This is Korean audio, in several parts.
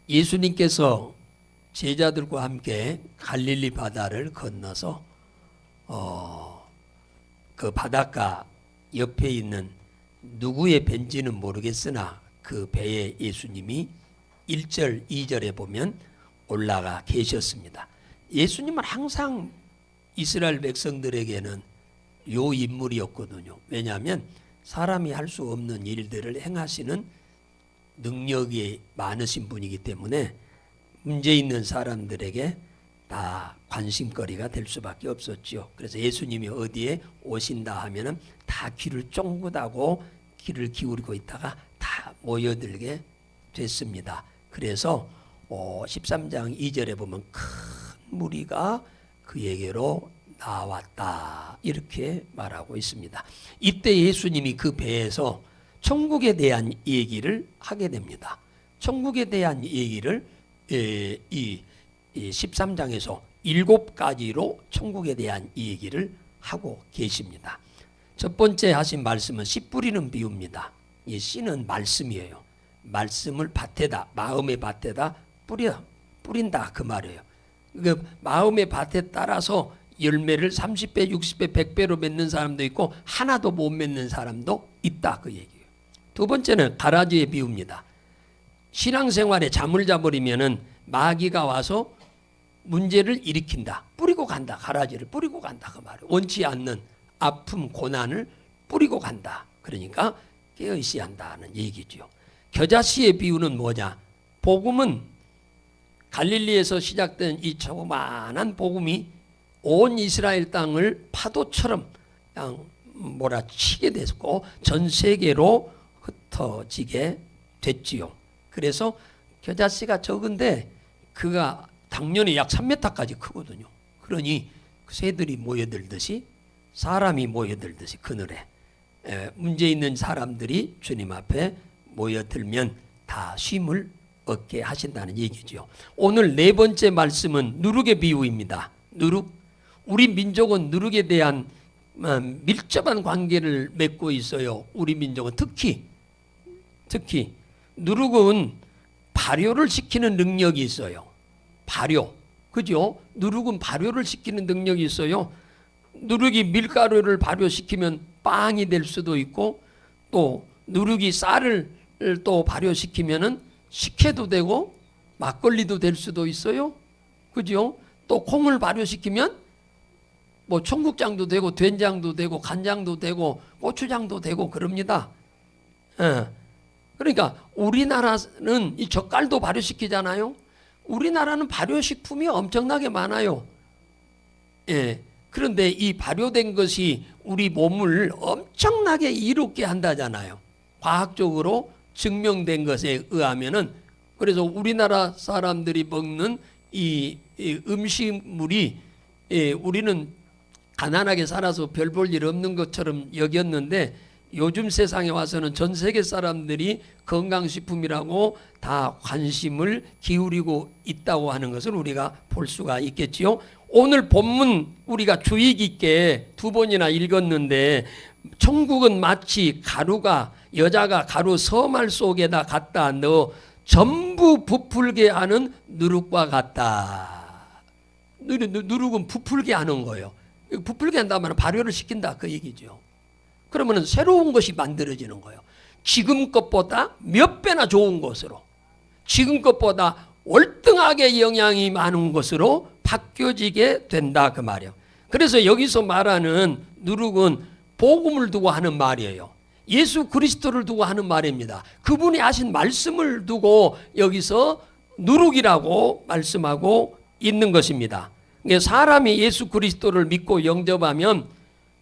예수님께서 제자들과 함께 갈릴리 바다를 건너서 그 바닷가 옆에 있는 누구의 배인지는 모르겠으나 그 배에 예수님이 1절, 2절에 보면 올라가 계셨습니다. 예수님은 항상 이스라엘 백성들에게는 요 인물이었거든요. 왜냐하면 사람이 할 수 없는 일들을 행하시는 능력이 많으신 분이기 때문에 문제 있는 사람들에게 다 관심거리가 될 수밖에 없었죠. 그래서 예수님이 어디에 오신다 하면은 다 귀를 쫑긋하고 귀를 기울이고 있다가 다 모여들게 됐습니다. 그래서 13장 2절에 보면 큰 무리가 그에게로 나왔다 이렇게 말하고 있습니다. 이때 예수님이 그 배에서 천국에 대한 얘기를 하게 됩니다. 천국에 대한 얘기를 이 13장에서 7가지로 천국에 대한 얘기를 하고 계십니다. 첫 번째 하신 말씀은 씨 뿌리는 비유입니다. 이 씨는 말씀이에요. 말씀을 밭에다, 마음의 밭에다 뿌린다 그 말이에요. 그 마음의 밭에 따라서 열매를 30배, 60배, 100배로 맺는 사람도 있고 하나도 못 맺는 사람도 있다 그 얘기예요. 두 번째는 가라지의 비유입니다. 신앙생활에 잠을 자버리면은 마귀가 와서 문제를 일으킨다. 뿌리고 간다. 가라지를 뿌리고 간다 그 말이에요. 원치 않는 아픔, 고난을 뿌리고 간다. 그러니까 깨어있어야 한다는 얘기죠. 겨자씨의 비유는 뭐냐? 복음은 갈릴리에서 시작된 이 조그마한 복음이 온 이스라엘 땅을 파도처럼 그냥 몰아치게 됐고 전 세계로 흩어지게 됐지요. 그래서 겨자씨가 적은데 그가 당연히 약 3m까지 크거든요. 그러니 새들이 모여들듯이 사람이 모여들듯이 그늘에 문제 있는 사람들이 주님 앞에 모여들면 다 쉼을 얻게 하신다는 얘기죠. 오늘 네 번째 말씀은 누룩의 비유입니다. 누룩. 우리 민족은 누룩에 대한 밀접한 관계를 맺고 있어요. 우리 민족은 특히 누룩은 발효를 시키는 능력이 있어요. 발효. 그죠? 누룩은 발효를 시키는 능력이 있어요. 누룩이 밀가루를 발효시키면 빵이 될 수도 있고 또 누룩이 쌀을 또 발효시키면은 식혜도 되고 막걸리도 될 수도 있어요. 그죠? 또 콩을 발효시키면 뭐 청국장도 되고 된장도 되고 간장도 되고 고추장도 되고 그럽니다. 그러니까 우리나라는 이 젓갈도 발효시키잖아요. 우리나라는 발효식품이 엄청나게 많아요. 그런데 이 발효된 것이 우리 몸을 엄청나게 이롭게 한다잖아요. 과학적으로 증명된 것에 의하면은 그래서 우리나라 사람들이 먹는 이 음식물이 우리는 가난하게 살아서 별 볼 일 없는 것처럼 여겼는데 요즘 세상에 와서는 전 세계 사람들이 건강식품이라고 다 관심을 기울이고 있다고 하는 것을 우리가 볼 수가 있겠지요. 오늘 본문 우리가 주의 깊게 두 번이나 읽었는데 천국은 마치 여자가 가루 서말 속에다 갖다 넣어 전부 부풀게 하는 누룩과 같다. 누룩은 부풀게 하는 거예요. 부풀게 한다면 발효를 시킨다 그 얘기죠. 그러면 새로운 것이 만들어지는 거예요. 지금 것보다 몇 배나 좋은 것으로, 지금 것보다 월등하게 영향이 많은 것으로 바뀌어지게 된다 그 말이에요. 그래서 여기서 말하는 누룩은 복음을 두고 하는 말이에요. 예수 그리스도를 두고 하는 말입니다. 그분이 하신 말씀을 두고 여기서 누룩이라고 말씀하고 있는 것입니다. 사람이 예수 그리스도를 믿고 영접하면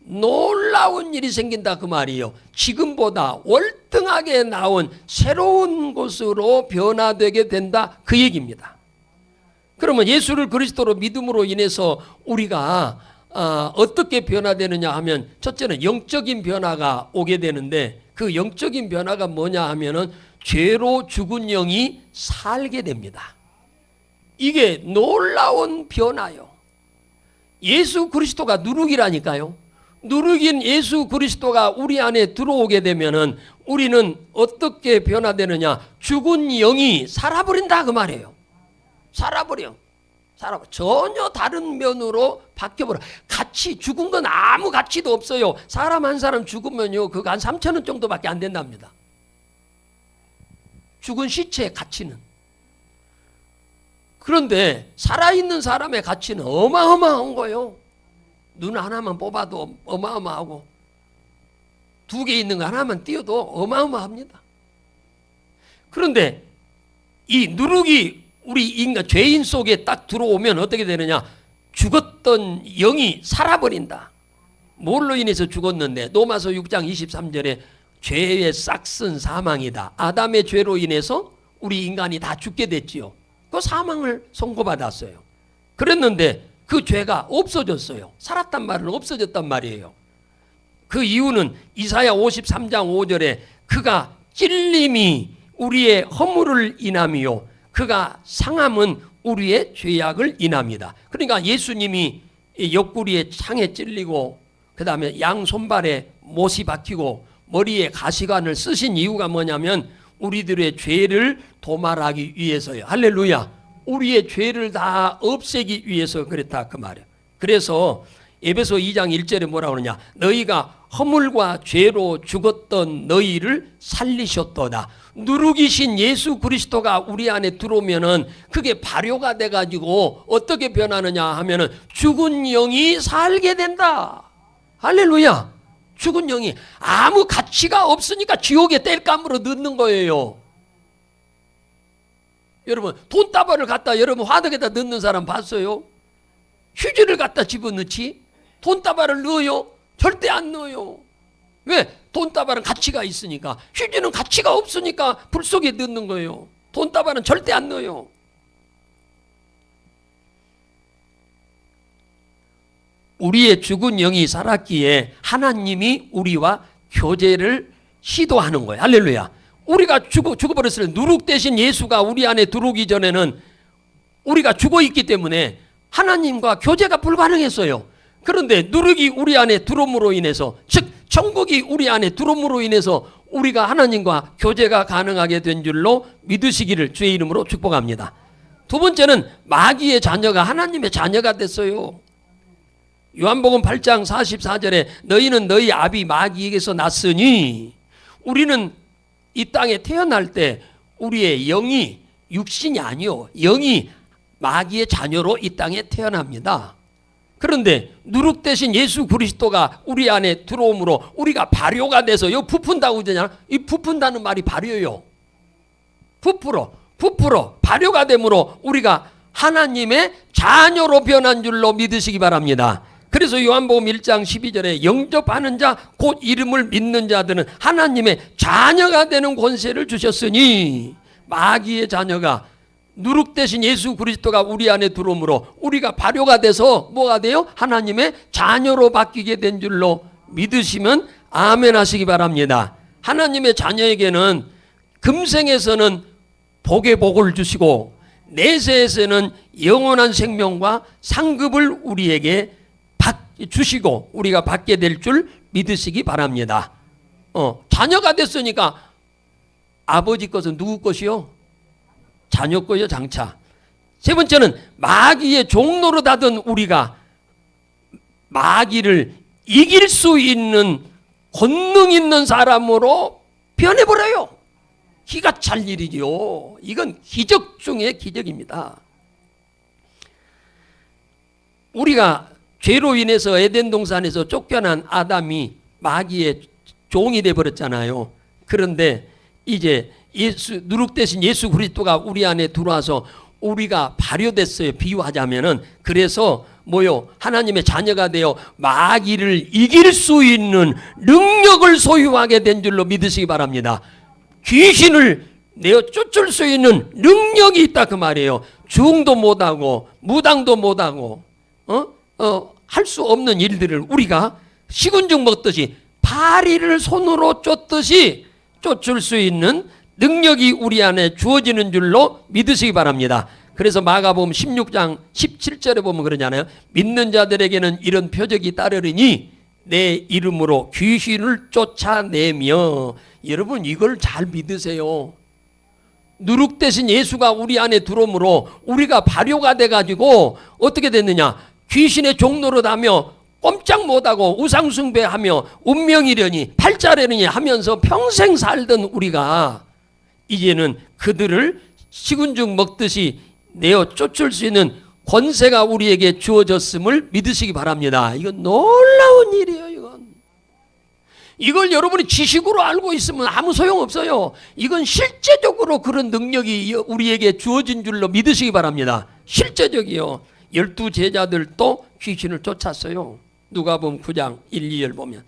놀라운 일이 생긴다 그 말이에요. 지금보다 월등하게 나온 새로운 것으로 변화되게 된다 그 얘기입니다. 그러면 예수를 그리스도로 믿음으로 인해서 우리가 어떻게 변화되느냐 하면 첫째는 영적인 변화가 오게 되는데 그 영적인 변화가 뭐냐 하면은 죄로 죽은 영이 살게 됩니다. 이게 놀라운 변화요. 예수 그리스도가 누룩이라니까요. 누룩인 예수 그리스도가 우리 안에 들어오게 되면은 우리는 어떻게 변화되느냐? 죽은 영이 살아버린다 그 말이에요. 살아버려. 전혀 다른 면으로 바뀌어버려. 가치, 죽은 건 아무 가치도 없어요. 사람 한 사람 죽으면요, 그거 한 3,000원 정도밖에 안 된답니다. 죽은 시체의 가치는. 그런데 살아있는 사람의 가치는 어마어마한 거예요. 눈 하나만 뽑아도 어마어마하고, 2개 있는 거 하나만 띄워도 어마어마합니다. 그런데 이 누룩이 우리 인간, 죄인 속에 딱 들어오면 어떻게 되느냐? 죽었던 영이 살아버린다. 뭘로 인해서 죽었는데? 로마서 6장 23절에 죄의 싹슨 사망이다. 아담의 죄로 인해서 우리 인간이 다 죽게 됐지요. 그 사망을 선고받았어요. 그랬는데 그 죄가 없어졌어요. 살았단 말은 없어졌단 말이에요. 그 이유는 이사야 53장 5절에 그가 찔림이 우리의 허물을 인함이요 그가 상함은 우리의 죄악을 인합니다. 그러니까 예수님이 옆구리에 창에 찔리고 그 다음에 양 손발에 못이 박히고 머리에 가시관을 쓰신 이유가 뭐냐면 우리들의 죄를 도말하기 위해서요. 할렐루야. 우리의 죄를 다 없애기 위해서 그랬다 그 말이에요. 그래서 에베소 2장 1절에 뭐라고 그러냐? 너희가 허물과 죄로 죽었던 너희를 살리셨도다. 누룩이신 예수 그리스도가 우리 안에 들어오면은 그게 발효가 돼가지고 어떻게 변하느냐 하면은 죽은 영이 살게 된다. 할렐루야. 죽은 영이 아무 가치가 없으니까 지옥에 땔감으로 넣는 거예요. 여러분 돈다발을 갖다 여러분 화덕에다 넣는 사람 봤어요? 휴지를 갖다 집어넣지? 돈다발을 넣어요? 절대 안 넣어요. 왜? 돈다발은 가치가 있으니까. 휴지는 가치가 없으니까 불 속에 넣는 거예요. 돈다발은 절대 안 넣어요. 우리의 죽은 영이 살았기에 하나님이 우리와 교제를 시도하는 거예요. 할렐루야. 우리가 죽어버렸을 때 누룩 대신 예수가 우리 안에 들어오기 전에는 우리가 죽어있기 때문에 하나님과 교제가 불가능했어요. 그런데 누룩이 우리 안에 들어옴으로 인해서, 즉 천국이 우리 안에 들어옴으로 인해서 우리가 하나님과 교제가 가능하게 된 줄로 믿으시기를 주의 이름으로 축복합니다. 두 번째는 마귀의 자녀가 하나님의 자녀가 됐어요. 요한복음 8장 44절에 너희는 너희 아비 마귀에게서 났으니, 우리는 이 땅에 태어날 때 우리의 영이 육신이 아니요 영이 마귀의 자녀로 이 땅에 태어납니다. 그런데 누룩 대신 예수 그리스도가 우리 안에 들어옴으로 우리가 발효가 돼서 요 부푼다고 그러잖아. 이 부푼다는 말이 발효요. 부풀어 발효가 되므로 우리가 하나님의 자녀로 변한 줄로 믿으시기 바랍니다. 그래서 요한복음 1장 12절에 영접하는 자 곧 이름을 믿는 자들은 하나님의 자녀가 되는 권세를 주셨으니, 마귀의 자녀가 누룩 대신 예수 그리스도가 우리 안에 들어오므로 우리가 발효가 돼서 뭐가 돼요? 하나님의 자녀로 바뀌게 된 줄로 믿으시면 아멘 하시기 바랍니다. 하나님의 자녀에게는 금생에서는 복의 복을 주시고 내세에서는 영원한 생명과 상급을 우리에게 주시고 우리가 받게 될 줄 믿으시기 바랍니다. 자녀가 됐으니까 아버지 것은 누구 것이요? 자녀 거요, 장차. 세 번째는 마귀의 종노릇하던 우리가 마귀를 이길 수 있는 권능 있는 사람으로 변해버려요. 기가 찰 일이죠. 이건 기적 중의 기적입니다. 우리가 죄로 인해서 에덴 동산에서 쫓겨난 아담이 마귀의 종이 되어버렸잖아요. 그런데 이제 누룩 대신 예수 그리스도가 우리 안에 들어와서 우리가 발효됐어요. 비유하자면은. 그래서 뭐요? 하나님의 자녀가 되어 마귀를 이길 수 있는 능력을 소유하게 된 줄로 믿으시기 바랍니다. 귀신을 내어 쫓을 수 있는 능력이 있다 그 말이에요. 중도 못하고 무당도 못하고 할 수 없는 일들을 우리가 식은죽 먹듯이 파리를 손으로 쫓듯이 쫓을 수 있는 능력이 우리 안에 주어지는 줄로 믿으시기 바랍니다. 그래서 마가복음 16장 17절에 보면 그러잖아요. 믿는 자들에게는 이런 표적이 따르리니 내 이름으로 귀신을 쫓아내며, 여러분 이걸 잘 믿으세요. 누룩 대신 예수가 우리 안에 들어오므로 우리가 발효가 돼가지고 어떻게 됐느냐, 귀신의 종노릇 하며 꼼짝 못하고 우상숭배하며 운명이려니 팔자려니 하면서 평생 살던 우리가 이제는 그들을 식은 죽 먹듯이 내어 쫓을 수 있는 권세가 우리에게 주어졌음을 믿으시기 바랍니다. 이건 놀라운 일이에요. 이걸 여러분이 지식으로 알고 있으면 아무 소용없어요. 이건 실제적으로 그런 능력이 우리에게 주어진 줄로 믿으시기 바랍니다. 실제적이요. 12제자들도 귀신을 쫓았어요. 누가복음 9장 1, 2절 보면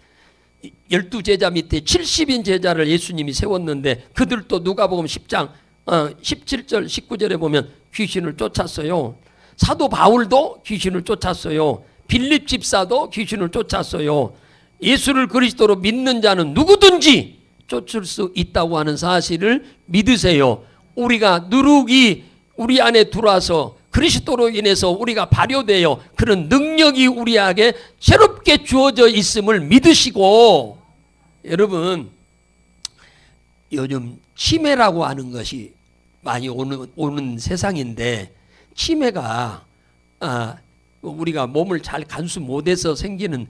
12제자 밑에 70인 제자를 예수님이 세웠는데 그들도 누가복음 10장 17절 19절에 보면 귀신을 쫓았어요. 사도 바울도 귀신을 쫓았어요. 빌립 집사도 귀신을 쫓았어요. 예수를 그리스도로 믿는 자는 누구든지 쫓을 수 있다고 하는 사실을 믿으세요. 우리가 누룩이 우리 안에 들어와서 그리스도로 인해서 우리가 발효되어 그런 능력이 우리에게 새롭게 주어져 있음을 믿으시고, 여러분 요즘 치매라고 하는 것이 많이 오는 세상인데, 치매가 우리가 몸을 잘 간수 못해서 생기는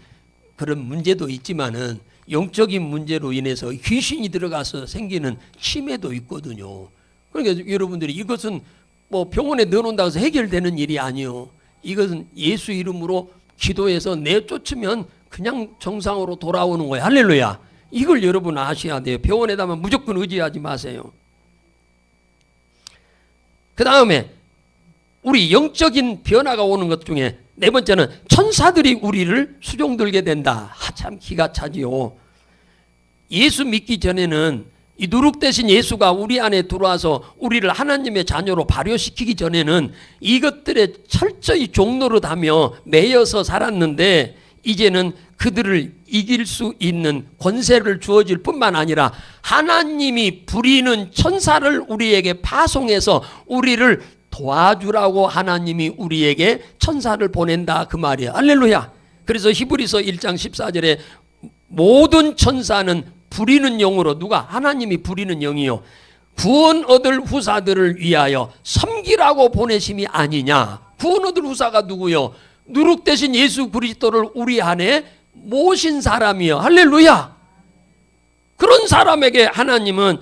그런 문제도 있지만은 영적인 문제로 인해서 귀신이 들어가서 생기는 치매도 있거든요. 그러니까 여러분들이 이것은 뭐 병원에 넣어놓는다고 해서 해결되는 일이 아니요. 이것은 예수 이름으로 기도해서 내쫓으면 그냥 정상으로 돌아오는 거예요. 할렐루야. 이걸 여러분 아셔야 돼요. 병원에다만 무조건 의지하지 마세요. 그 다음에 우리 영적인 변화가 오는 것 중에 네 번째는 천사들이 우리를 수종들게 된다. 참 기가 차지요. 예수 믿기 전에는 이 누룩 대신 예수가 우리 안에 들어와서 우리를 하나님의 자녀로 발효시키기 전에는 이것들에 철저히 종노릇하며 매여서 살았는데, 이제는 그들을 이길 수 있는 권세를 주어질 뿐만 아니라 하나님이 부리는 천사를 우리에게 파송해서 우리를 도와주라고 하나님이 우리에게 천사를 보낸다, 그 말이에요. 할렐루야. 그래서 히브리서 1장 14절에 모든 천사는 부리는 영으로, 누가? 하나님이 부리는 영이요, 구원 얻을 후사들을 위하여 섬기라고 보내심이 아니냐. 구원 얻을 후사가 누구요? 누룩 대신 예수 그리스도를 우리 안에 모신 사람이요. 할렐루야. 그런 사람에게 하나님은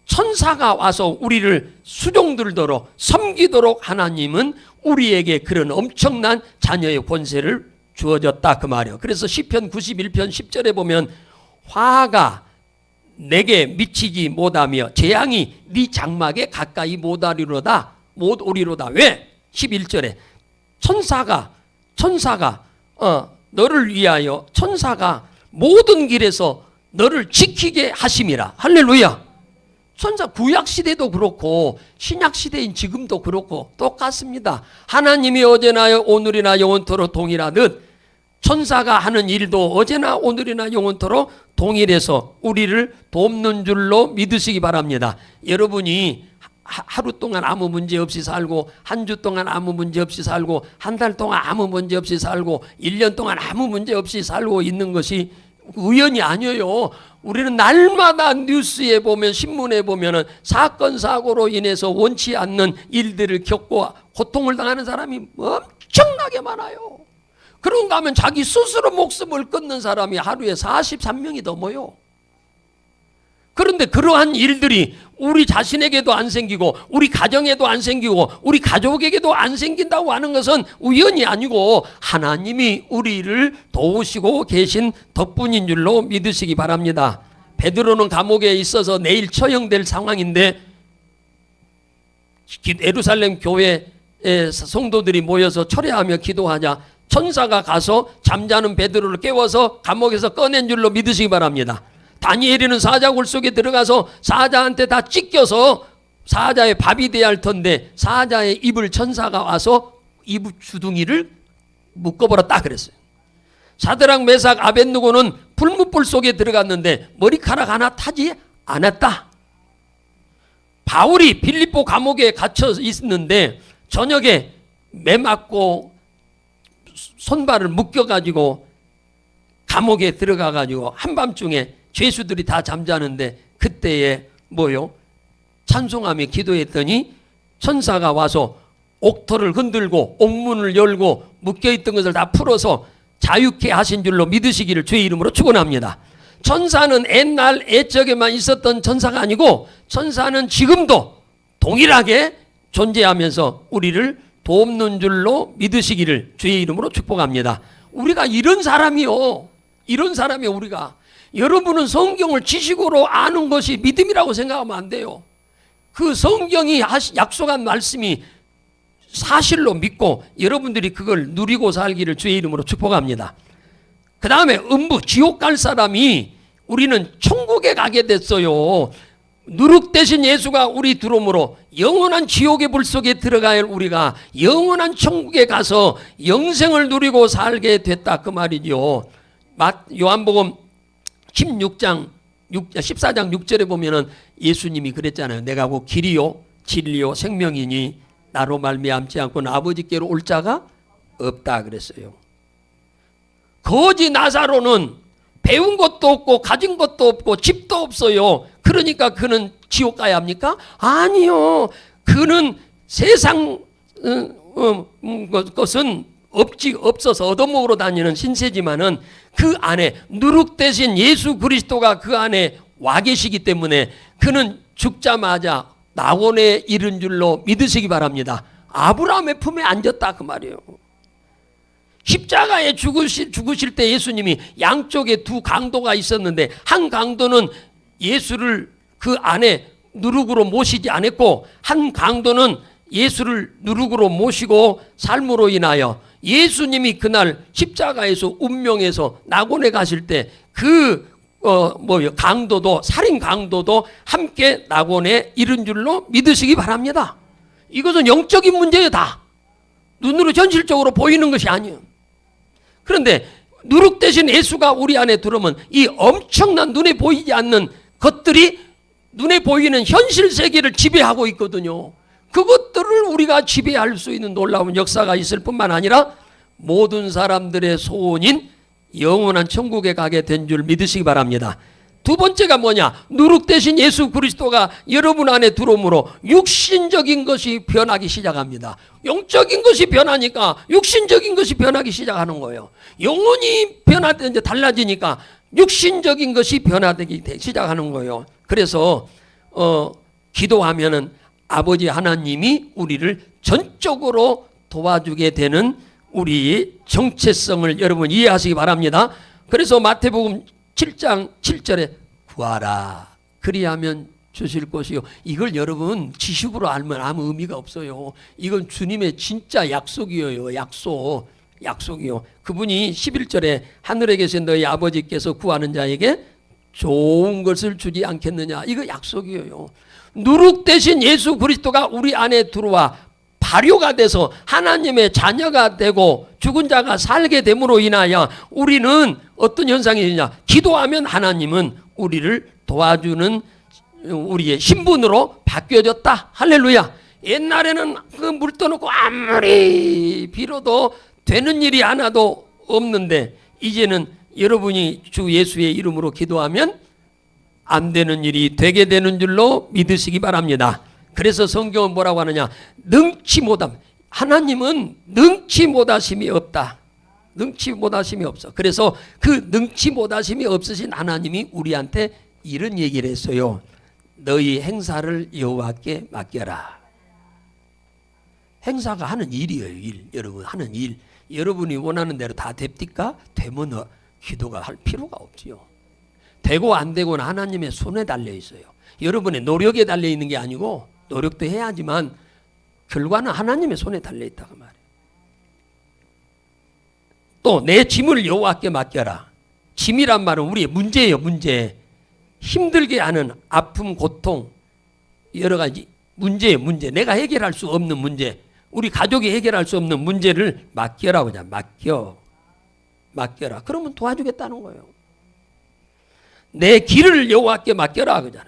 천사가 와서 우리를 수종들도록 섬기도록 하나님은 우리에게 그런 엄청난 자녀의 권세를 주어졌다, 그 말이에요. 그래서 시편 91편 10절에 보면 화가 내게 미치지 못하며 재앙이 네 장막에 가까이 못 오리로다. 왜? 11절에 천사가 너를 위하여 천사가 모든 길에서 너를 지키게 하심이라. 할렐루야. 천사 구약시대도 그렇고 신약시대인 지금도 그렇고 똑같습니다. 하나님이 어제나 오늘이나 영원토록 동일하듯 천사가 하는 일도 어제나 오늘이나 영원토록 동일해서 우리를 돕는 줄로 믿으시기 바랍니다. 여러분이 하루 동안 아무 문제 없이 살고, 한 주 동안 아무 문제 없이 살고, 한 달 동안 아무 문제 없이 살고, 1년 동안 아무 문제 없이 살고 있는 것이 우연이 아니에요. 우리는 날마다 뉴스에 보면, 신문에 보면은 사건 사고로 인해서 원치 않는 일들을 겪고 고통을 당하는 사람이 엄청나게 많아요. 그런가 하면 자기 스스로 목숨을 끊는 사람이 하루에 43명이 넘어요. 그런데 그러한 일들이 우리 자신에게도 안 생기고 우리 가정에도 안 생기고 우리 가족에게도 안 생긴다고 하는 것은 우연이 아니고 하나님이 우리를 도우시고 계신 덕분인 줄로 믿으시기 바랍니다. 베드로는 감옥에 있어서 내일 처형될 상황인데 예루살렘 교회 성도들이 모여서 철회하며 기도하자 천사가 가서 잠자는 베드로를 깨워서 감옥에서 꺼낸 줄로 믿으시기 바랍니다. 다니엘이는 사자굴 속에 들어가서 사자한테 다 찢겨서 사자의 밥이 돼야 할 텐데 사자의 입을 천사가 와서 입 주둥이를 묶어버렸다 그랬어요. 사드락 메삭 아벳느고는 불뭇불 속에 들어갔는데 머리카락 하나 타지 않았다. 바울이 빌립보 감옥에 갇혀 있는데 저녁에 매 맞고 손발을 묶여가지고 감옥에 들어가가지고 한밤중에 죄수들이 다 잠자는데 그때에 뭐요? 찬송하며 기도했더니 천사가 와서 옥토를 흔들고 옥문을 열고 묶여있던 것을 다 풀어서 자유케 하신 줄로 믿으시기를 주의 이름으로 축원합니다. 천사는 옛날 옛적에만 있었던 천사가 아니고 천사는 지금도 동일하게 존재하면서 우리를 돕는 줄로 믿으시기를 주의 이름으로 축복합니다. 우리가 이런 사람이요. 이런 사람이요 우리가. 여러분은 성경을 지식으로 아는 것이 믿음이라고 생각하면 안 돼요. 그 성경이 약속한 말씀이 사실로 믿고 여러분들이 그걸 누리고 살기를 주의 이름으로 축복합니다. 그 다음에 음부 지옥 갈 사람이 우리는 천국에 가게 됐어요. 누룩 대신 예수가 우리 들어오므로 영원한 지옥의 불 속에 들어갈 우리가 영원한 천국에 가서 영생을 누리고 살게 됐다 그 말이죠. 요한복음 14장 6절에 보면은 예수님이 그랬잖아요. 내가 곧 길이요 진리요 생명이니 나로 말미암지 않고는 아버지께로 올 자가 없다 그랬어요. 거지 나사로는 배운 것도 없고 가진 것도 없고 집도 없어요. 그러니까 그는 지옥 가야 합니까? 아니요. 그는 세상 것은 없어서 얻어먹으러 다니는 신세지만은 그 안에 누룩 대신 예수 그리스도가 그 안에 와 계시기 때문에 그는 죽자마자 낙원에 이른 줄로 믿으시기 바랍니다. 아브라함의 품에 앉았다 그 말이에요. 십자가에 죽으실 때 예수님이 양쪽에 두 강도가 있었는데 한 강도는 예수를 그 안에 누룩으로 모시지 않았고 한 강도는 예수를 누룩으로 모시고 삶으로 인하여 예수님이 그날 십자가에서 운명에서 낙원에 가실 때 강도도 살인 강도도 함께 낙원에 이른 줄로 믿으시기 바랍니다. 이것은 영적인 문제예요. 다 눈으로 현실적으로 보이는 것이 아니에요. 그런데 누룩 대신 예수가 우리 안에 들어오면 이 엄청난 눈에 보이지 않는 것들이 눈에 보이는 현실 세계를 지배하고 있거든요. 그것들을 우리가 지배할 수 있는 놀라운 역사가 있을 뿐만 아니라 모든 사람들의 소원인 영원한 천국에 가게 된 줄 믿으시기 바랍니다. 두 번째가 뭐냐? 누룩 대신 예수 그리스도가 여러분 안에 들어오므로 육신적인 것이 변하기 시작합니다. 영적인 것이 변하니까 육신적인 것이 변하기 시작하는 거예요. 영혼이 변화되는데 달라지니까 육신적인 것이 변화되기 시작하는 거예요. 그래서 기도하면은 아버지 하나님이 우리를 전적으로 도와주게 되는 우리의 정체성을 여러분 이해하시기 바랍니다. 그래서 마태복음 7장 7절에 구하라 그리하면 주실 것이요. 이걸 여러분 지식으로 알면 아무 의미가 없어요. 이건 주님의 진짜 약속이에요. 약속이요. 그분이 11절에 하늘에 계신 너희 아버지께서 구하는 자에게 좋은 것을 주지 않겠느냐. 이거 약속이에요. 누룩 대신 예수 그리스도가 우리 안에 들어와 발효가 돼서 하나님의 자녀가 되고 죽은 자가 살게 됨으로 인하여 우리는 어떤 현상이 되냐? 기도하면 하나님은 우리를 도와주는 우리의 신분으로 바뀌어졌다. 할렐루야. 옛날에는 그 물 떠놓고 아무리 빌어도 되는 일이 하나도 없는데 이제는 여러분이 주 예수의 이름으로 기도하면 안 되는 일이 되게 되는 줄로 믿으시기 바랍니다. 그래서 성경은 뭐라고 하느냐? 능치 못함. 하나님은 능치 못하심이 없다. 능치 못하심이 없어. 그래서 그 능치 못하심이 없으신 하나님이 우리한테 이런 얘기를 했어요. 너희 행사를 여호와께 맡겨라. 행사가 하는 일이에요. 일. 여러분 하는 일. 여러분이 원하는 대로 다 됩니까? 되면 기도가 할 필요가 없지요. 되고 안 되고는 하나님의 손에 달려 있어요. 여러분의 노력에 달려 있는 게 아니고 노력도 해야지만 결과는 하나님의 손에 달려 있다고 말해요. 또 내 짐을 여호와께 맡겨라. 짐이란 말은 우리의 문제예요. 문제. 힘들게 하는 아픔, 고통 여러 가지 문제예요. 문제. 내가 해결할 수 없는 문제. 우리 가족이 해결할 수 없는 문제를 맡겨라. 그냥 맡겨라. 그러면 도와주겠다는 거예요. 내 길을 여호와께 맡겨라 그러잖아.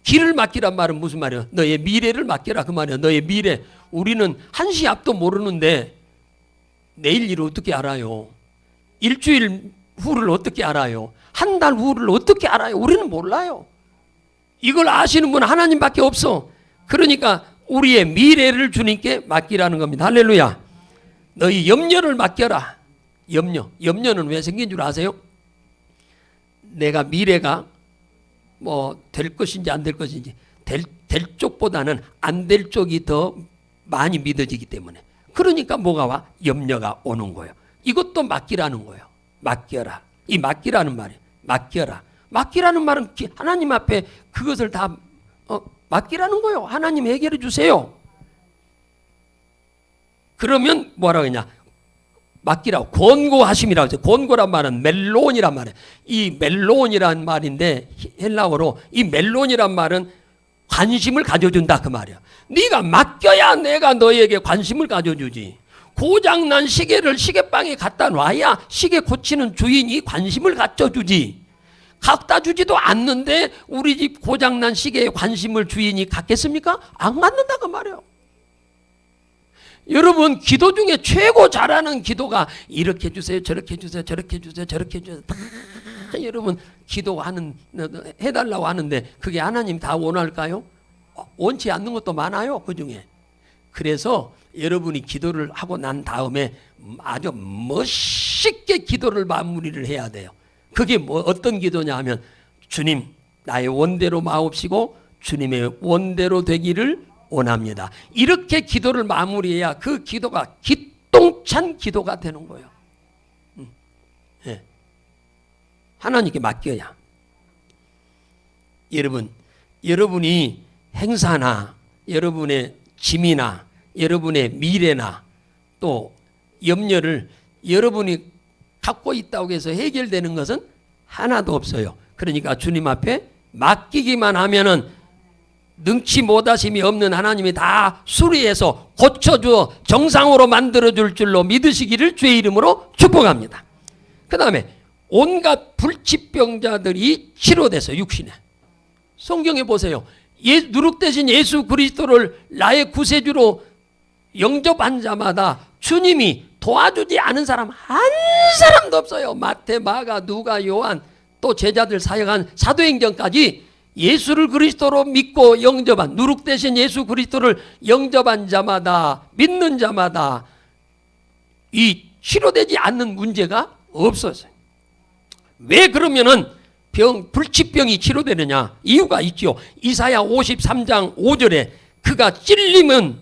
길을 맡기란 말은 무슨 말이야? 너의 미래를 맡겨라 그 말이야. 너의 미래. 우리는 한시 앞도 모르는데 내일 일을 어떻게 알아요? 일주일 후를 어떻게 알아요? 한 달 후를 어떻게 알아요? 우리는 몰라요. 이걸 아시는 분은 하나님밖에 없어. 그러니까 우리의 미래를 주님께 맡기라는 겁니다. 할렐루야. 너희 염려를 맡겨라. 염려는 왜 생긴 줄 아세요? 내가 미래가 뭐 될 것인지 안 될 것인지 될 쪽보다는 안 될 쪽이 더 많이 믿어지기 때문에. 그러니까 뭐가 와? 염려가 오는 거예요. 이것도 맡기라는 거예요. 맡겨라. 이 맡기라는 말이에요. 맡겨라. 맡기라는 말은 하나님 앞에 그것을 다 맡기라는 거예요. 하나님 해결해 주세요. 그러면 뭐라고 했냐? 맡기라고. 권고하심이라고 했어요. 권고란 말은 멜론이란 말이에요. 이 멜론이란 말인데 헬라어로 이 멜론이란 말은 관심을 가져준다 그 말이야. 네가 맡겨야 내가 너에게 관심을 가져주지. 고장난 시계를 시계방에 갖다 놔야 시계 고치는 주인이 관심을 가져주지. 갖다 주지도 않는데 우리 집 고장난 시계에 관심을 주인이 갖겠습니까? 안 갖는다 그 말이에요. 여러분 기도 중에 최고 잘하는 기도가 이렇게 해주세요, 저렇게 해주세요, 저렇게 해주세요, 저렇게 해주세요. 다 여러분 기도하는 해달라고 하는데 그게 하나님 다 원할까요? 원치 않는 것도 많아요 그 중에. 그래서 여러분이 기도를 하고 난 다음에 아주 멋있게 기도를 마무리를 해야 돼요. 그게 뭐 어떤 기도냐 하면 주님 나의 원대로 마옵시고 주님의 원대로 되기를 원합니다. 이렇게 기도를 마무리해야 그 기도가 기똥찬 기도가 되는 거예요. 네. 하나님께 맡겨야. 여러분이 행사나 여러분의 짐이나 여러분의 미래나 또 염려를 여러분이 갖고 있다고 해서 해결되는 것은 하나도 없어요. 그러니까 주님 앞에 맡기기만 하면은 능치 못하심이 없는 하나님이 다 수리해서 고쳐주어 정상으로 만들어줄 줄로 믿으시기를 주의 이름으로 축복합니다. 그 다음에 온갖 불치병자들이 치료돼서 육신에. 성경에 보세요. 누룩되신 예수 그리스도를 나의 구세주로 영접한 자마다 주님이 도와주지 않은 사람 한 사람도 없어요. 마태, 마가, 누가, 요한 또 제자들 사역한 사도행전까지 예수를 그리스도로 믿고 영접한 누룩되신 예수 그리스도를 영접한 자마다 믿는 자마다 이 치료되지 않는 문제가 없었어요. 왜 그러면은 불치병이 치료되느냐? 이유가 있죠. 이사야 53장 5절에 그가 찔림은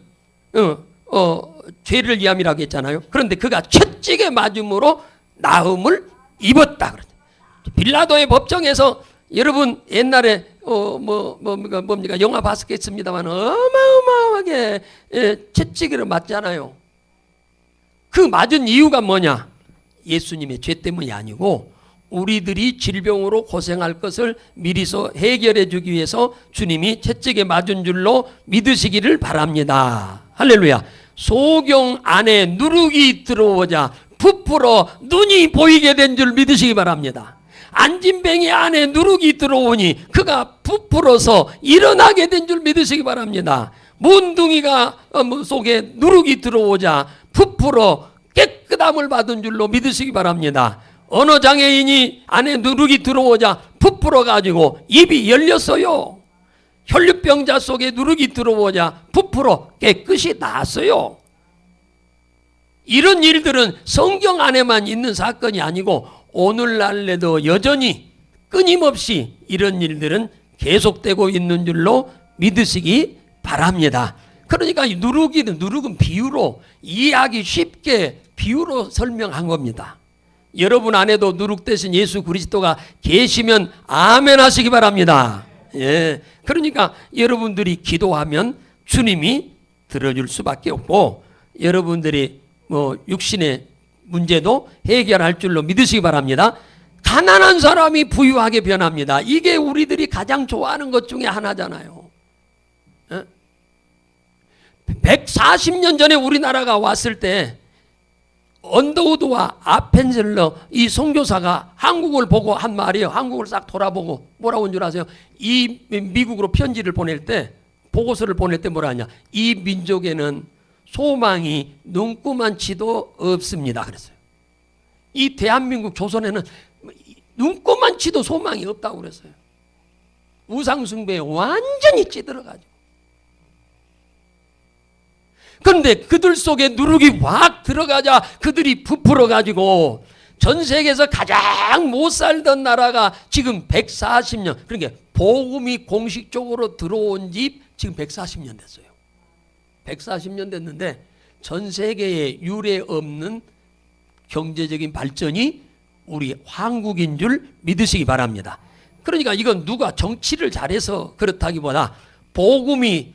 죄를 위함이라고 했잖아요. 그런데 그가 채찍에 맞음으로 나음을 입었다. 빌라도의 법정에서 여러분 옛날에 뭡니까 영화 봤겠습니다만 어마어마하게 채찍으로 맞잖아요. 그 맞은 이유가 뭐냐? 예수님의 죄 때문이 아니고 우리들이 질병으로 고생할 것을 미리서 해결해 주기 위해서 주님이 채찍에 맞은 줄로 믿으시기를 바랍니다. 할렐루야. 소경 안에 누룩이 들어오자 부풀어 눈이 보이게 된 줄 믿으시기 바랍니다. 안진뱅이 안에 누룩이 들어오니 그가 부풀어서 일어나게 된 줄 믿으시기 바랍니다. 문둥이가 속에 누룩이 들어오자 부풀어 깨끗함을 받은 줄로 믿으시기 바랍니다. 언어장애인이 안에 누룩이 들어오자 부풀어 가지고 입이 열렸어요. 혈류병자 속에 누룩이 들어오자 부풀어 깨끗이 나았어요. 이런 일들은 성경 안에만 있는 사건이 아니고 오늘날에도 여전히 끊임없이 이런 일들은 계속되고 있는 줄로 믿으시기 바랍니다. 그러니까 누룩은 비유로 이해하기 쉽게 비유로 설명한 겁니다. 여러분 안에도 누룩 대신 예수 그리스도가 계시면 아멘 하시기 바랍니다. 예. 그러니까 여러분들이 기도하면 주님이 들어줄 수밖에 없고 여러분들이 육신의 문제도 해결할 줄로 믿으시기 바랍니다. 가난한 사람이 부유하게 변합니다. 이게 우리들이 가장 좋아하는 것 중에 하나잖아요. 140년 전에 우리나라가 왔을 때 언더우드와 아펜젤러 이 선교사가 한국을 보고 한 말이에요. 한국을 싹 돌아보고 뭐라고 한 줄 아세요? 이 미국으로 편지를 보낼 때 보고서를 보낼 때 뭐라 하냐? 이 민족에는 소망이 눈구만치도 없습니다. 그랬어요. 이 대한민국 조선에는 눈꼽만 치도 소망이 없다고 그랬어요. 우상숭배에 완전히 찌들어가지고. 그런데 그들 속에 누룩이 확 들어가자 그들이 부풀어가지고 전 세계에서 가장 못 살던 나라가 지금 140년, 그러니까 복음이 공식적으로 들어온 지 지금 140년 됐어요. 140년 됐는데 전 세계에 유례 없는 경제적인 발전이 우리 한국인 줄 믿으시기 바랍니다. 그러니까 이건 누가 정치를 잘해서 그렇다기보다 복음이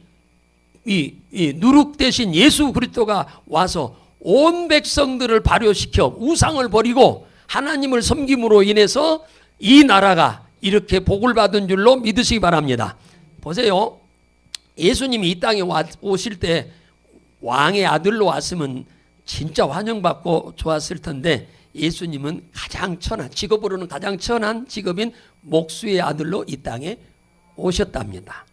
이 누룩 대신 예수 그리스도가 와서 온 백성들을 발효시켜 우상을 버리고 하나님을 섬김으로 인해서 이 나라가 이렇게 복을 받은 줄로 믿으시기 바랍니다. 보세요. 예수님이 이 땅에 오실 때 왕의 아들로 왔으면 진짜 환영받고 좋았을 텐데 예수님은 가장 천한, 직업으로는 가장 천한 직업인 목수의 아들로 이 땅에 오셨답니다.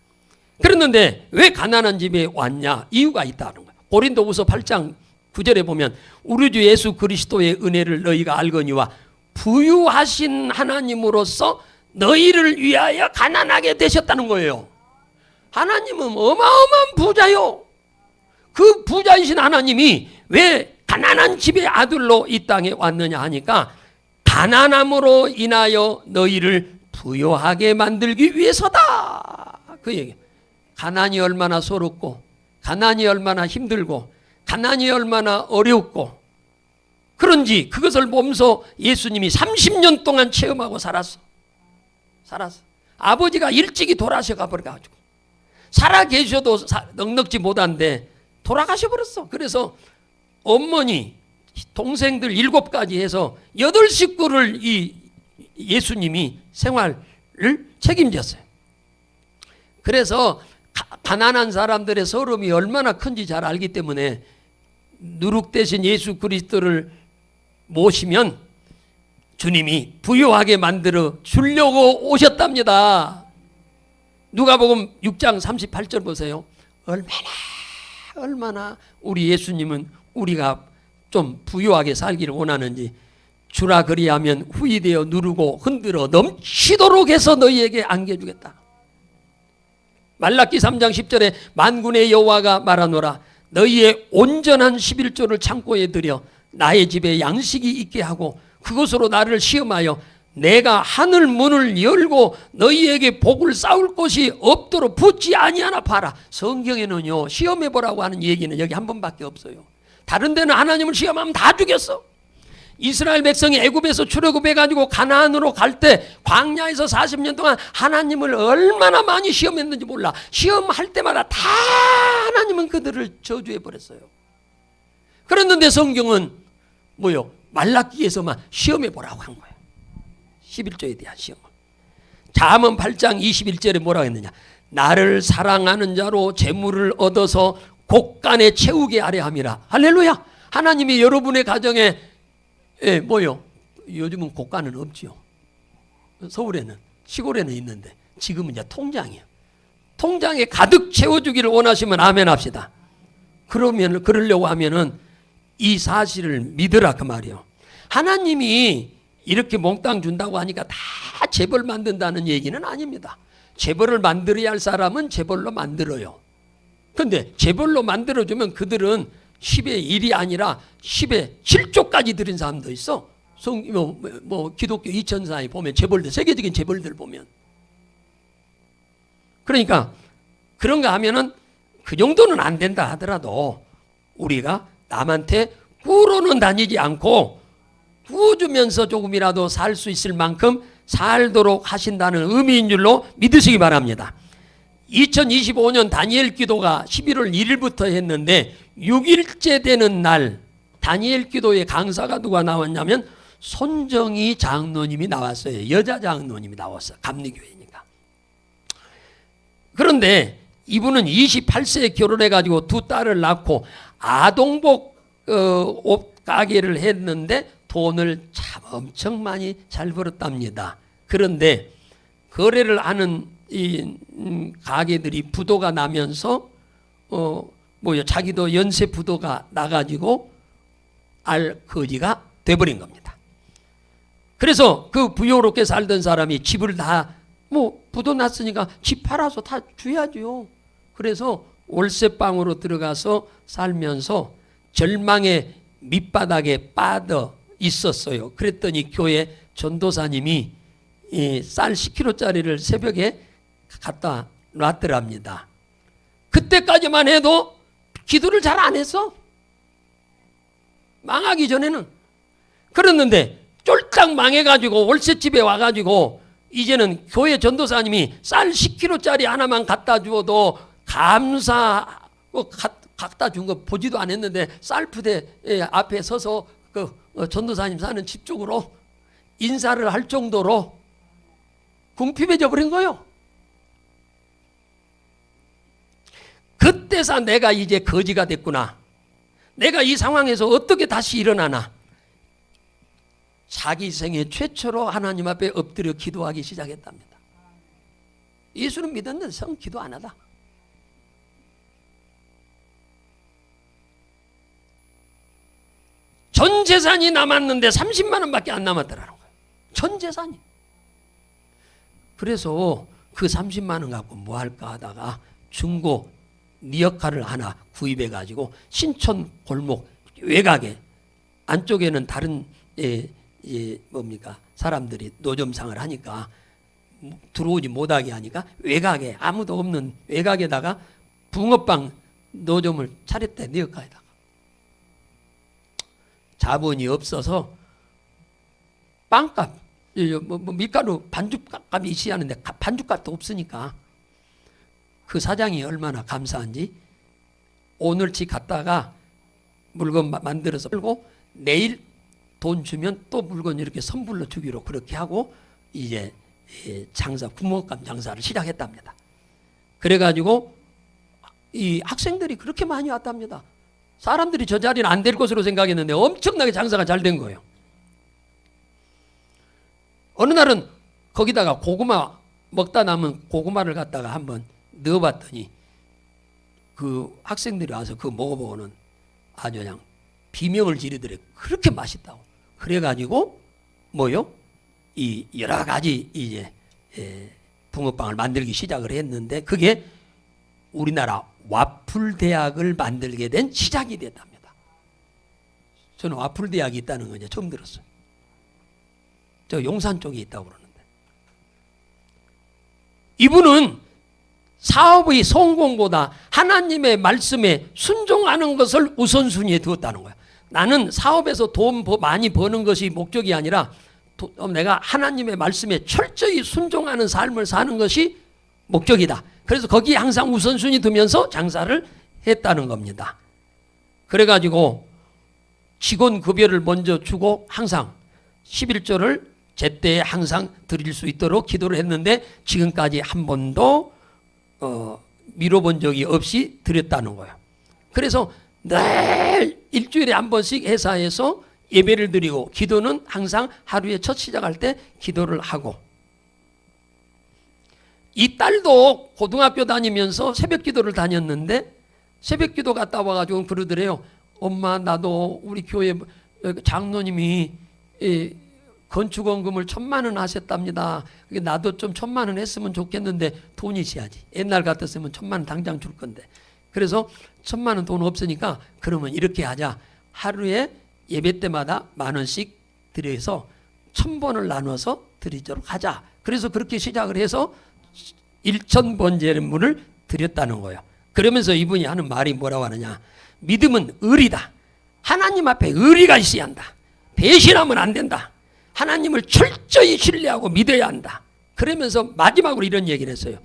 그랬는데 왜 가난한 집에 왔냐? 이유가 있다는 거예요. 고린도후서 8장 9절에 보면 우리 주 예수 그리스도의 은혜를 너희가 알거니와 부유하신 하나님으로서 너희를 위하여 가난하게 되셨다는 거예요. 하나님은 어마어마한 부자요. 그 부자이신 하나님이 왜 가난한 집의 아들로 이 땅에 왔느냐 하니까 가난함으로 인하여 너희를 부유하게 만들기 위해서다. 그 얘기. 가난이 얼마나 서럽고 가난이 얼마나 힘들고 가난이 얼마나 어렵고 그런지 그것을 보면서 예수님이 30년 동안 체험하고 살았어. 아버지가 일찍이 돌아가셔 버려가지고 살아 계셔도 넉넉지 못한데 돌아가셔 버렸어. 그래서 어머니 동생들 7가지 해서 8식구를 이 예수님이 생활을 책임졌어요. 그래서 가난한 사람들의 서름이 얼마나 큰지 잘 알기 때문에 누룩 대신 예수 그리스도를 모시면 주님이 부유하게 만들어 주려고 오셨답니다. 누가복음 6장 38절 보세요. 얼마나 우리 예수님은 우리가 좀 부유하게 살기를 원하는지 주라 그리하면 후이되어 누르고 흔들어 넘치도록 해서 너희에게 안겨주겠다. 말라기 3장 10절에 만군의 여호와가 말하노라 너희의 온전한 11조를 창고에 들여 나의 집에 양식이 있게 하고 그것으로 나를 시험하여 내가 하늘 문을 열고 너희에게 복을 쌓을 곳이 없도록 붙지 아니하나 봐라. 성경에는요 시험해보라고 하는 얘기는 여기 한 번밖에 없어요. 다른 데는 하나님을 시험하면 다 죽였어. 이스라엘 백성이 애굽에서 출애굽해가지고 가나안으로 갈 때 광야에서 40년 동안 하나님을 얼마나 많이 시험했는지 몰라. 시험할 때마다 다 하나님은 그들을 저주해버렸어요. 그랬는데 성경은 뭐요? 말라기에서만 시험해보라고 한 거예요. 11조에 대한 시험을. 잠언 8장 21절에 뭐라고 했느냐? 나를 사랑하는 자로 재물을 얻어서 곳간에 채우게 하려 함이라. 할렐루야. 하나님이 여러분의 가정에 뭐요? 요즘은 곳간은 없지요. 서울에는 시골에는 있는데 지금은 이제 통장이에요. 통장에 가득 채워주기를 원하시면 아멘 합시다. 그러려고 하면은 이 사실을 믿으라 그 말이에요. 하나님이 이렇게 몽땅 준다고 하니까 다 재벌 만든다는 얘기는 아닙니다. 재벌을 만들어야 할 사람은 재벌로 만들어요. 그런데 재벌로 만들어주면 그들은 10의 1이 아니라 10의 7조까지 드린 사람도 있어. 기독교 2000사에 보면 재벌들, 세계적인 재벌들 보면. 그러니까 그런가 하면은 그 정도는 안 된다 하더라도 우리가 남한테 꾸로는 다니지 않고 꾸주면서 조금이라도 살 수 있을 만큼 살도록 하신다는 의미인 줄로 믿으시기 바랍니다. 2025년 다니엘 기도가 11월 1일부터 했는데 6일째 되는 날 다니엘 기도의 강사가 누가 나왔냐면 손정희 장로님이 나왔어요. 여자 장로님이 나왔어요. 감리교회니까. 그런데 이분은 28세에 결혼해가지고 2딸을 낳고 아동복 옷 가게를 했는데 돈을 참 엄청 많이 잘 벌었답니다. 그런데 거래를 하는 이 가게들이 부도가 나면서 자기도 연쇄 부도가 나가지고 거지가 돼버린 겁니다. 그래서 그 부유롭게 살던 사람이 집을 다 부도났으니까 집 팔아서 다 줘야죠. 그래서 월세방으로 들어가서 살면서 절망의 밑바닥에 빠져 있었어요. 그랬더니 교회 전도사님이 쌀 10kg짜리를 새벽에 갖다 놨더랍니다. 그때까지만 해도 기도를 잘 안 했어. 망하기 전에는. 그랬는데 쫄딱 망해가지고 월세집에 와가지고 이제는 교회 전도사님이 쌀 10kg짜리 하나만 갖다 주어도 감사 갖다 준 거 보지도 않았는데 쌀푸대 앞에 서서 그 전도사님 사는 집 쪽으로 인사를 할 정도로 궁핍해져 버린 거예요. 그때서 내가 이제 거지가 됐구나. 내가 이 상황에서 어떻게 다시 일어나나. 자기 생애 최초로 하나님 앞에 엎드려 기도하기 시작했답니다. 예수는 믿었는데 성 기도 안 하다. 전 재산이 남았는데 30만 원밖에 안 남았더라는 거예요. 전 재산이. 그래서 그 30만 원 갖고 뭐 할까 하다가 중고 리어카를 하나 구입해 가지고 신촌 골목 외곽에, 안쪽에는 다른 사람들이 노점상을 하니까 들어오지 못하게 하니까 외곽에, 아무도 없는 외곽에다가 붕어빵 노점을 차렸대. 리어카에다가. 자본이 없어서 빵값, 밀가루 반죽값이 있어야 하는데 반죽값도 없으니까 그 사장이 얼마나 감사한지 오늘치 갔다가 물건 만들어서 팔고 내일 돈 주면 또 물건 이렇게 선불로 주기로 그렇게 하고 이제 장사, 붕어빵 장사를 시작했답니다. 그래가지고 이 학생들이 그렇게 많이 왔답니다. 사람들이 저 자리는 안 될 것으로 생각했는데 엄청나게 장사가 잘 된 거예요. 어느 날은 거기다가 고구마, 먹다 남은 고구마를 갖다가 한번 넣어봤더니 그 학생들이 와서 그거 먹어보고는 아주 그냥 비명을 지르더래. 그렇게 맛있다고. 그래가지고 이 여러 가지 이제 붕어빵을 만들기 시작을 했는데 그게 우리나라 와플 대학을 만들게 된 시작이 됐답니다. 저는 와플 대학이 있다는 거 이제 처음 들었어요. 저 용산 쪽에 있다고 그러는데. 이분은 사업의 성공보다 하나님의 말씀에 순종하는 것을 우선순위에 두었다는 거야. 나는 사업에서 돈 많이 버는 것이 목적이 아니라 내가 하나님의 말씀에 철저히 순종하는 삶을 사는 것이 목적이다. 그래서 거기에 항상 우선순위 두면서 장사를 했다는 겁니다. 그래가지고 직원 급여를 먼저 주고 항상 11조를 제때에 항상 드릴 수 있도록 기도를 했는데 지금까지 한 번도 미뤄본 적이 없이 드렸다는 거예요. 그래서 늘 일주일에 한 번씩 회사에서 예배를 드리고 기도는 항상 하루에 첫 시작할 때 기도를 하고, 이 딸도 고등학교 다니면서 새벽 기도를 다녔는데 새벽 기도 갔다 와가지고 그러더래요. 엄마, 나도 우리 교회 장로님이 건축원금을 1,000만 원 하셨답니다. 나도 좀 1,000만 원 했으면 좋겠는데 돈이 있어야지. 옛날 같았으면 1,000만 원 당장 줄 건데. 그래서 1,000만 원 돈 없으니까 그러면 이렇게 하자. 하루에 예배 때마다 10,000원씩 드려서 1,000번을 나눠서 드리도록 하자. 그래서 그렇게 시작을 해서 1,000번 제물을 드렸다는 거예요. 그러면서 이분이 하는 말이 뭐라고 하느냐. 믿음은 의리다. 하나님 앞에 의리가 있어야 한다. 배신하면 안 된다. 하나님을 철저히 신뢰하고 믿어야 한다. 그러면서 마지막으로 이런 얘기를 했어요.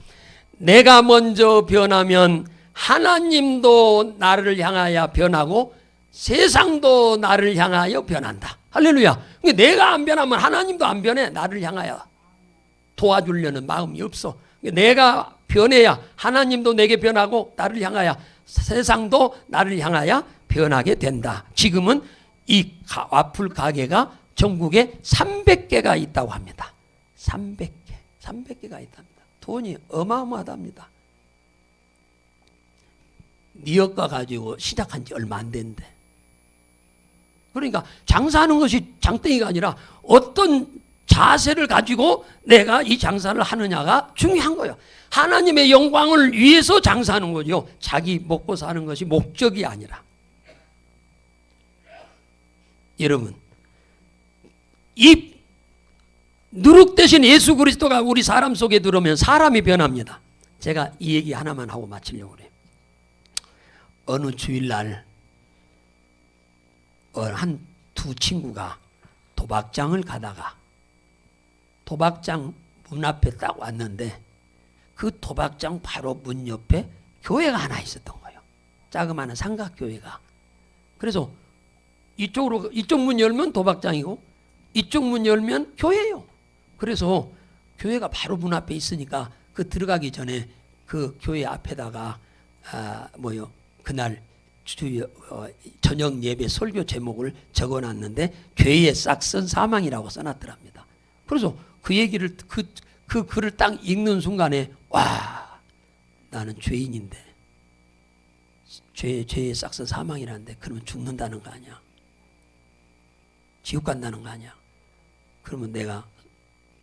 내가 먼저 변하면 하나님도 나를 향하여 변하고 세상도 나를 향하여 변한다. 할렐루야. 내가 안 변하면 하나님도 안 변해. 나를 향하여 도와주려는 마음이 없어. 내가 변해야 하나님도 내게 변하고 나를 향하여 세상도 나를 향하여 변하게 된다. 지금은 이 와플 가게가 전국에 300개가 있다고 합니다. 300개가 있답니다. 돈이 어마어마하답니다. 리어카 가지고 시작한 지 얼마 안 됐는데. 그러니까 장사하는 것이 장땡이가 아니라 어떤 자세를 가지고 내가 이 장사를 하느냐가 중요한 거예요. 하나님의 영광을 위해서 장사하는 거죠. 자기 먹고 사는 것이 목적이 아니라. 여러분, 이 누룩 대신 예수 그리스도가 우리 사람 속에 들어오면 사람이 변합니다. 제가 이 얘기 하나만 하고 마치려고 그래요. 어느 주일날 한 두 친구가 도박장을 가다가 도박장 문 앞에 딱 왔는데 그 도박장 바로 문 옆에 교회가 하나 있었던 거예요. 자그마한 삼각교회가. 그래서 이쪽 문 열면 도박장이고 이쪽 문 열면 교회예요. 그래서 교회가 바로 문 앞에 있으니까 그 들어가기 전에 그 교회 앞에다가 그날 저녁 예배 설교 제목을 적어놨는데 교회에 싹선 사망이라고 써놨더랍니다. 그래서 그 얘기를 그 글을 딱 읽는 순간에 와, 나는 죄인인데 죄의 싹선 사망이라는데 그러면 죽는다는 거 아니야? 지옥 간다는 거 아니야? 그러면 내가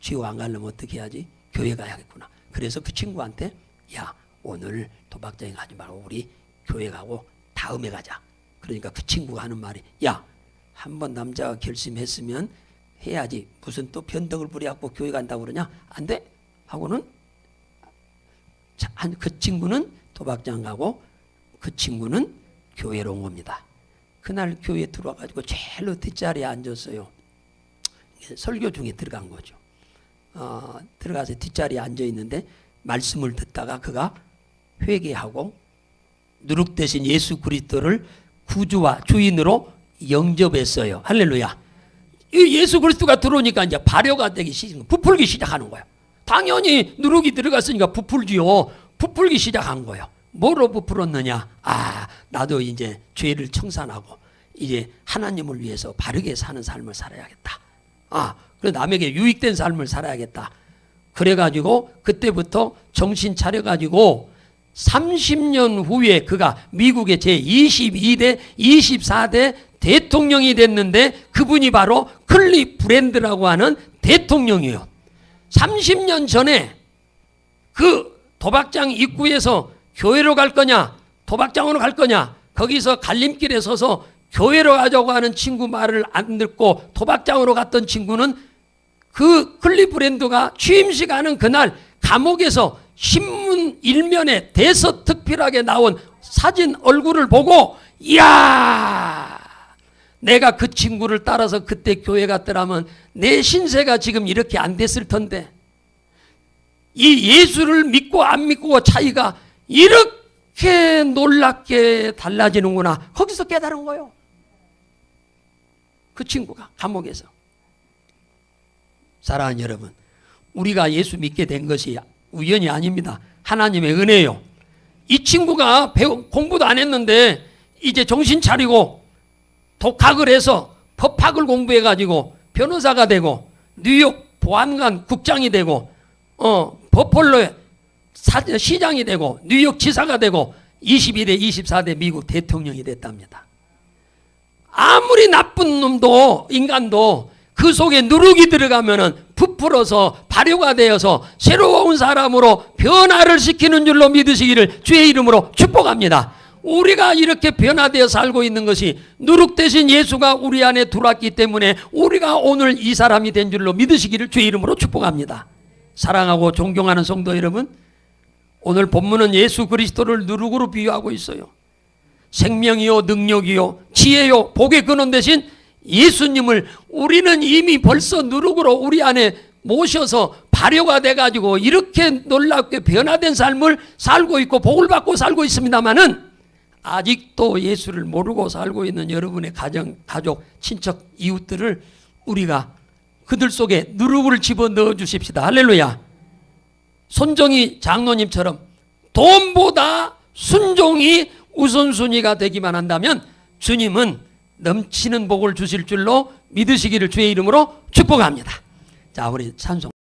지옥 안 가려면 어떻게 해야지? 교회 가야겠구나. 그래서 그 친구한테 야, 오늘 도박장에 가지 말고 우리 교회 가고 다음에 가자. 그러니까 그 친구가 하는 말이 야, 한번 남자가 결심했으면 해야지. 무슨 또 변덕을 부려갖고 교회 간다고 그러냐? 안 돼. 하고는 그 친구는 도박장 가고 그 친구는 교회로 온 겁니다. 그날 교회에 들어와가지고 제일 뒷자리에 앉았어요. 설교 중에 들어간 거죠. 들어가서 뒷자리에 앉아있는데 말씀을 듣다가 그가 회개하고 누룩 대신 예수 그리스도를 구주와 주인으로 영접했어요. 할렐루야. 이 예수 그리스도가 들어오니까 이제 발효가 되기 부풀기 시작하는 거예요. 당연히 누룩이 들어갔으니까 부풀지요. 부풀기 시작한 거예요. 뭐로 부풀었느냐? 나도 이제 죄를 청산하고 이제 하나님을 위해서 바르게 사는 삶을 살아야겠다. 그래 남에게 유익된 삶을 살아야겠다. 그래가지고 그때부터 정신 차려가지고 30년 후에 그가 미국의 제22대, 24대 대통령이 됐는데 그분이 바로 클리 브랜드라고 하는 대통령이에요. 30년 전에 그 도박장 입구에서 교회로 갈 거냐, 도박장으로 갈 거냐, 거기서 갈림길에 서서 교회로 가자고 하는 친구 말을 안 듣고 도박장으로 갔던 친구는 그 클리브랜드가 취임식 하는 그날 감옥에서 신문 일면에 대서특필하게 나온 사진 얼굴을 보고 이야, 내가 그 친구를 따라서 그때 교회 갔더라면 내 신세가 지금 이렇게 안 됐을 텐데 이 예수를 믿고 안 믿고 차이가 이렇게 놀랍게 달라지는구나. 거기서 깨달은 거예요. 그 친구가 감옥에서. 사랑하는 여러분, 우리가 예수 믿게 된 것이 우연이 아닙니다. 하나님의 은혜요. 이 친구가 공부도 안 했는데 이제 정신 차리고 독학을 해서 법학을 공부해가지고 변호사가 되고 뉴욕 보안관 국장이 되고 버펄로 시장이 되고 뉴욕 지사가 되고 22대 24대 미국 대통령이 됐답니다. 아무리 나쁜 놈도 인간도 그 속에 누룩이 들어가면은 부풀어서 발효가 되어서 새로운 사람으로 변화를 시키는 줄로 믿으시기를 주의 이름으로 축복합니다. 우리가 이렇게 변화되어 살고 있는 것이 누룩 대신 예수가 우리 안에 들어왔기 때문에 우리가 오늘 이 사람이 된 줄로 믿으시기를 주의 이름으로 축복합니다. 사랑하고 존경하는 성도 여러분, 오늘 본문은 예수 그리스도를 누룩으로 비유하고 있어요. 생명이요 능력이요 지혜요 복의 근원 대신 예수님을 우리는 이미 벌써 누룩으로 우리 안에 모셔서 발효가 돼가지고 이렇게 놀랍게 변화된 삶을 살고 있고 복을 받고 살고 있습니다마는 아직도 예수를 모르고 살고 있는 여러분의 가정, 가족, 친척, 이웃들을 우리가 그들 속에 누룩을 집어넣어 주십시다. 할렐루야. 손정희 장로님처럼 돈보다 순종이 우선순위가 되기만 한다면 주님은 넘치는 복을 주실 줄로 믿으시기를 주의 이름으로 축복합니다. 자, 우리 찬송.